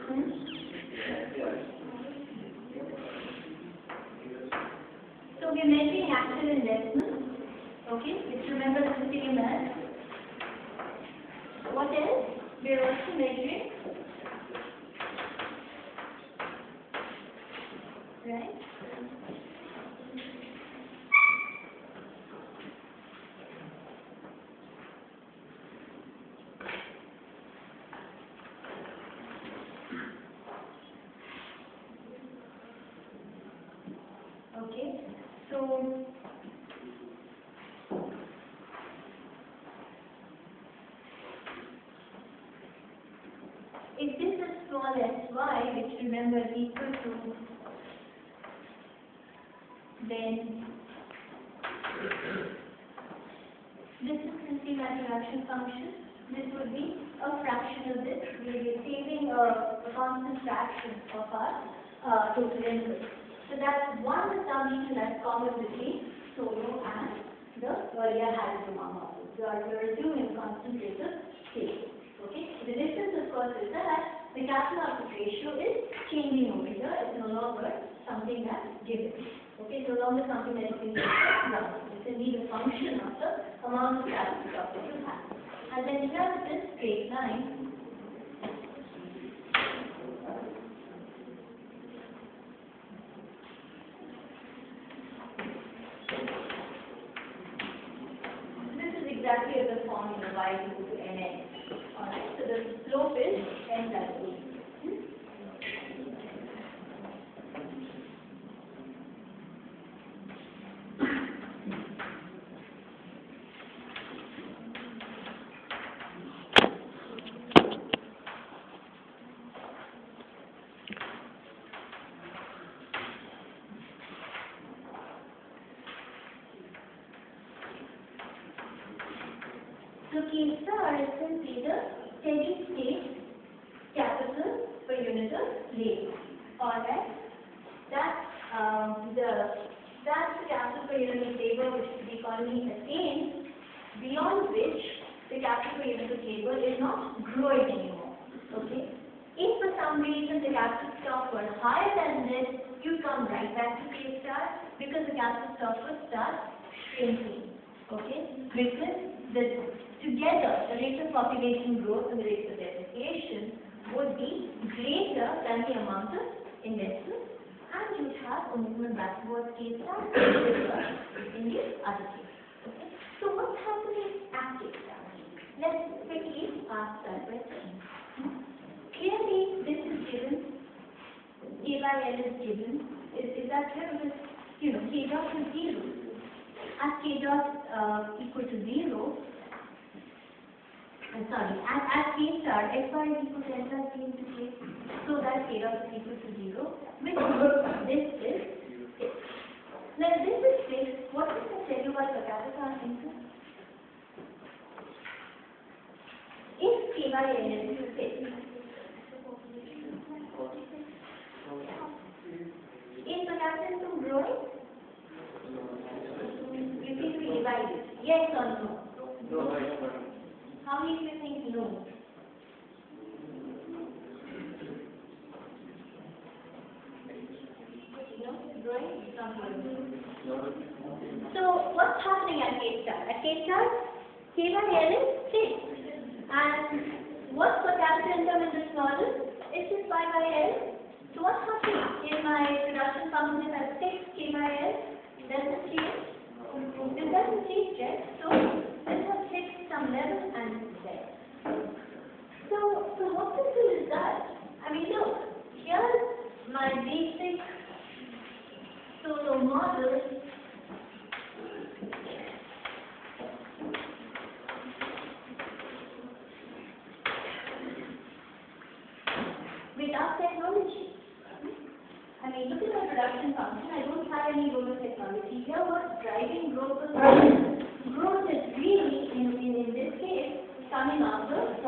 Hmm? So we're measuring actual investment. Okay, let's remember the critical math. What else? We're also measuring, right? Okay, so if this is small sy, which remember is equal to, then this is simply my reduction function. This would be a fraction of this. We will be saving a constant fraction of our total input. So that's one assumption that's common between solo and the earlier hydrogen model. So you're assuming a constant rate of change. Okay. The difference, of course, is that the capital output ratio is changing over here. It's no longer something that's given. Okay. It's no longer something that you can use as rounding. It's indeed a function of the amount of capital stock that you have. And then here this straight line. Exactly as the formula y is equal to nx. Alright, so the slope is n plus e. So K star is simply the steady state capital per unit of labor. Alright, that's the capital per unit of labor which the economy attains, beyond which the capital per unit of labor is not growing anymore. Okay. If for some reason the capital stock were higher than this, you come right back to K star because the capital stock would start shrinking. Okay, because together the rate of population growth and the rate of depreciation would be greater than the amount of investment, and you would have a movement back towards K star in the other case. Okay, so what's happening at K star? Let's quickly ask that question. Clearly, this is given. K by L is given. Is that clear? Because K dot is 0. As K dot equal to 0, as K star, x bar is equal to n plus K into K, so that K dot is equal to 0, which this is 6. Now, if this is 6, what does that tell you about per capita income? If K by N is 6, is per capita income growing? You think we divide it? Yes or no? No. How many of you think no? No? Growing? It's not growing. So what's happening at K star? At K star, K by L is 6. And what's per capita income in this model? It's just pi by L. So what's happening in my production function at 6 K by L? Does it change? It doesn't change, right? So this has hit some level and it's there. So what is the result? I mean, look, here's my basic solo model. Without technology. I mean, look at my production function. I don't have any role of technology. Here, what's driving growth is growth is really, in this case, coming out of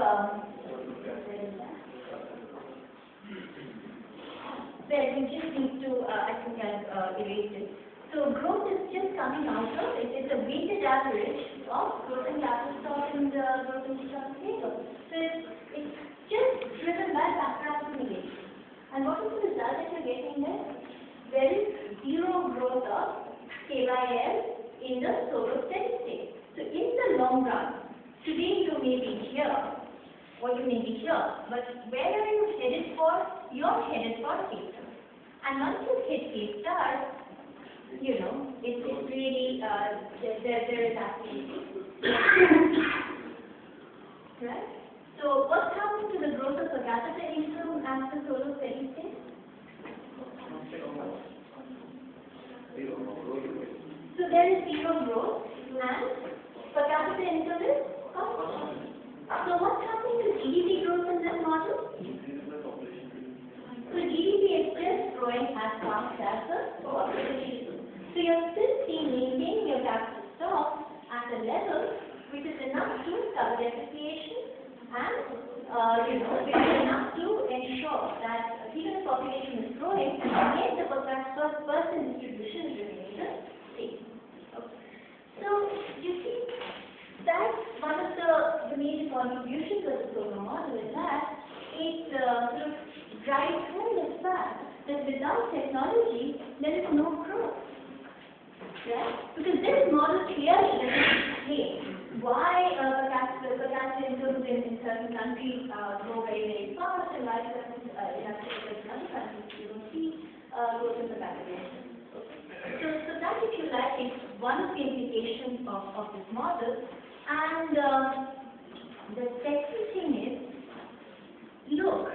there. We just need to, I think I've erased it. So growth is just coming out of it. It's a weighted average of growth in capital stock and growth in stock labor. So it's just driven by background And what is the result that you're getting there? There is zero growth of KYL in the solo steady state. So in the long run, today you may be here, or you may be here, but where are you headed for? You're headed for K star. And once you hit K star, you know, it's really, there is actually, right? So what's happening to the growth of per capita income as the solo steady state? So there is zero growth and per capita income is constant. So what's happening to GDP growth in this model? So GDP is just growing as fast as the population. So you're still maintaining your capital stock at a level which is enough to cover depreciation and which is enough to ensure that even the population is growing, yet the per person distribution is remaining the same. Okay. So you see, that's one of the major contributions of the solar model is that it sort of drives home the fact that without technology there is no growth. Right? Because this model clearly doesn't explain why per capita incomes in certain countries grow very, very fast and why in other countries you don't see growth in per capita income. Okay. So that, if you like, is one of the implications of this model. And the second thing is, look,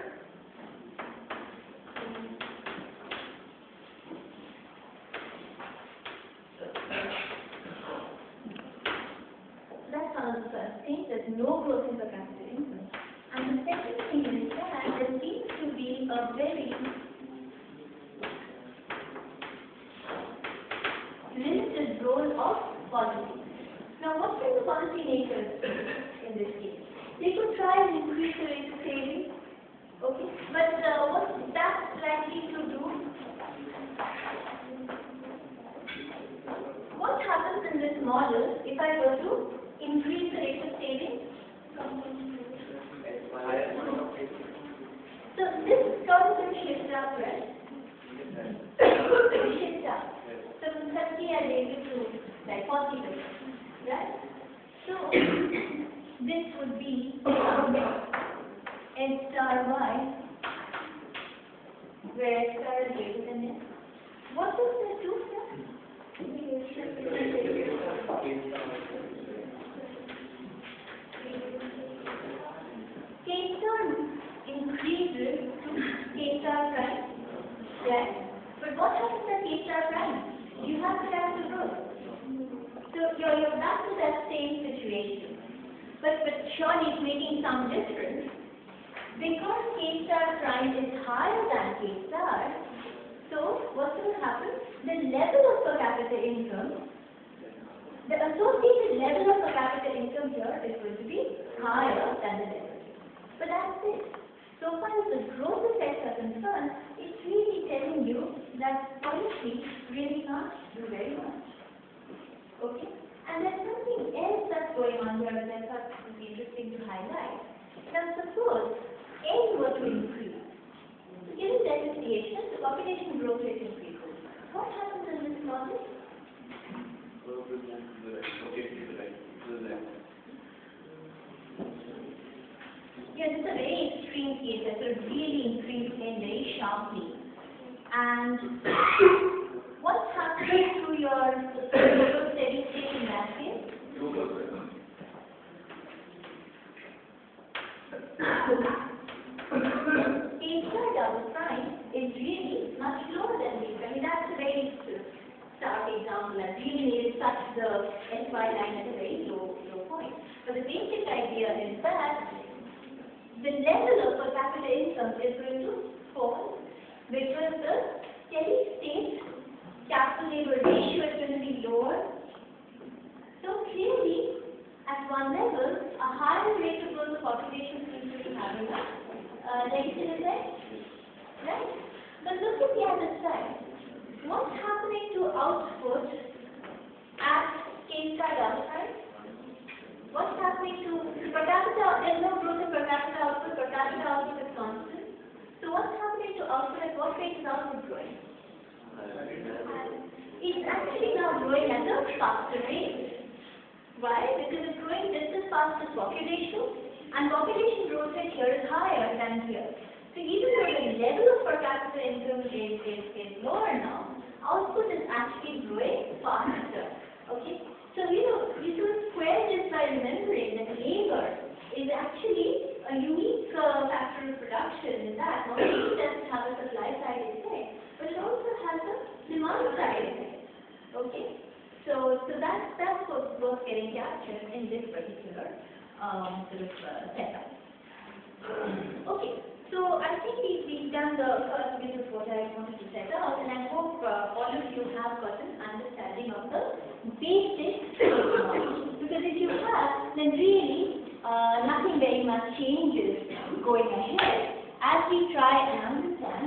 that's one of the first things, there's no growth in per capita income. And the second thing is that there seems to be a very limited role of policy. Now, what can the policy makers do in this case? They could try and increase the rate of savings, okay? But what's that likely to do? What happens in this model if I were to increase the rate of savings? So this curve will shift up, right? Shift up. So from 30 I'll raise it to like 40%. Right? So this would be N star Y, where S star is greater than S. What does this do, sir? K star increases to K star prime, right? But what happens at K star prime? You have the capital growth. So you're back to that same situation. But surely it's making some difference. Because K star prime is higher than K star, so what's going to happen? The level of per capita income, the associated level of per capita income here is going to be higher than the level. But that's it. So far as the growth effects are concerned, it's really telling you that policy really can't do very much. Okay? And there's something else that's going on here that I thought would be interesting to highlight. Now suppose N were to increase. Given depreciation, the population growth rate increases. What happens in this model? Yeah, this is a very extreme case that would really increase N very sharply. And what's happening to your total steady state in that case? K star double prime is really much lower than this. I mean, that's a very stark example. I really needed touch the SY line at a very low point. But the basic idea is that the level of per capita income is going to fall because the steady state capital labor ratio is going to be lower. So clearly, at one level, a higher rate of growth of population seems to be having a negative effect, right? But look at the other side. What's happening to output at K star double prime? What's happening to per capita? There's no growth in per capita output is constant. So what's happening to output what rate is output growing? It's actually now growing at a faster rate. Why? Because it's growing just as fast as population, and population growth rate here is higher than here. So even though the level of per capita income is lower now, output is actually growing faster. Okay? So you can square this by remembering that labor is actually a unique factor of production in that not only does it have a supply side effect, but it also has a demand side effect. Okay? So that's what's getting captured in this particular setup. Okay, so I think we've done the first bit of what I wanted to set out, and I hope all of you have got an understanding of the basic technology. Because if you have, then really nothing very much changes going ahead as we try and understand